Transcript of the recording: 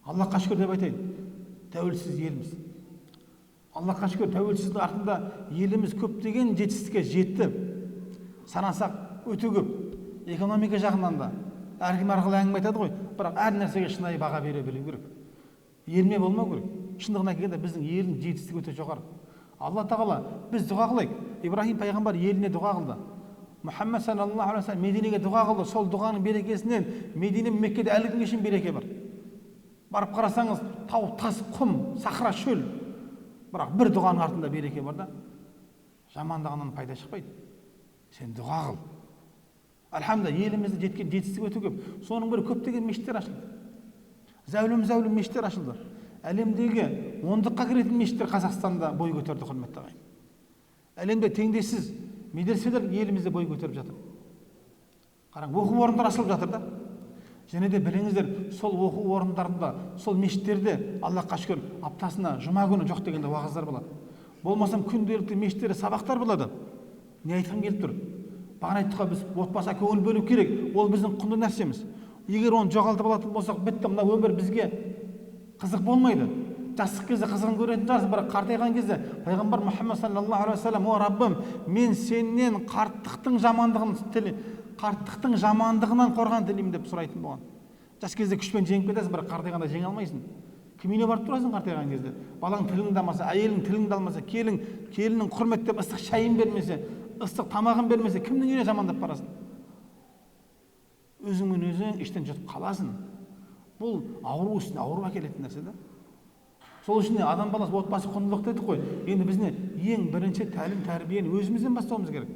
Аллахқа шүкір деп айтайын, тәуелсіз елміз. Аллахқа шүкір, тәуелсіздің артында еліміз көптеген жетістікке жетті. Санасақ өте көп. Экономика жағынан да әркім арқылы әңгіме айтады ғой, бірақ әр нәрсеге шынайы баға бере білу керек. Елме болмау керек. Шындығына келгенде біздің елдің жетістігі өте жоғары. Алла тағала біз дұға қылайық. Ибрахим пайғамбар еліне дұға қылды. Мұхаммад саллаллаху алейхи ва саллям Мединеге дұға қылды. Сол дұғаның берекесінен Медине мен Меккеде әлі күнге шейін береке бар. Барып қарасаңыз, тау, тас, құм, сахра, шөл. Бірақ бір дұғаның артында береке бар да, жамандығынан пайда шықпайды. Сен дұға қыл. Альхамдулилlah, елімізде жеткен жетістік өте көп. Соның бірі көптеген мешіттер ашылды. Зәулім мешіттер ашылды. Әлемдегі 10-ға кіретін мешіттер Қазақстанда бой көтерді, құрметті ағайын. Әлемде теңдессіз медреселер елімізде бой көтеріп жатыр. Қараң, оқу орындары ашылып жатыр да. Және де біліңіздер, сол оқу орындарында, сол мешіттерде Аллахқа шүкір аптасына жұма күні жоқ дегенде уағыздар болады. Болмасам күнделікті мешіттерде сабақтар болады. Не айтқым келіп тұр? Бағана айттық қой, біз отбасыға көңіл бөлу керек. Ол біздің құнды нәрсеміз. Егер оны жоғалтып алатын болсақ, бітті, мына өмір бізге қызық болмайды. Жастық кезде қызығын көретін шығарсың, бірақ қартайған кезде пайғамбар Мұхаммад саллаллаху алейхи ва саллям: "О Раббым, мен сенен қарттықтың жамандығынан қорған тілеймін" деп сұрайтын болған. Жас кезде күшпен жеңіп кетесің, бірақ қартайғанда жеңе алмайсың. Кім үйіне барып тұрасың қартайған кезде? Балаң тіліңді алмаса, әйелің тіліңді алмаса, келінің құрметтеп ыстық шайын бермесе, ыстық тамағын бермесе, кімнің үйіне жамандап барасың? Өзіңмен өзің іштен жұтып қаласың. Бұл ауру үстіне ауру әкелетін нәрсе да. Сол үшін адам баласы отбасы құндылық дедік қой. Енді біз ең бірінші тәлім тәрбиені өзімізден бастауымыз керек.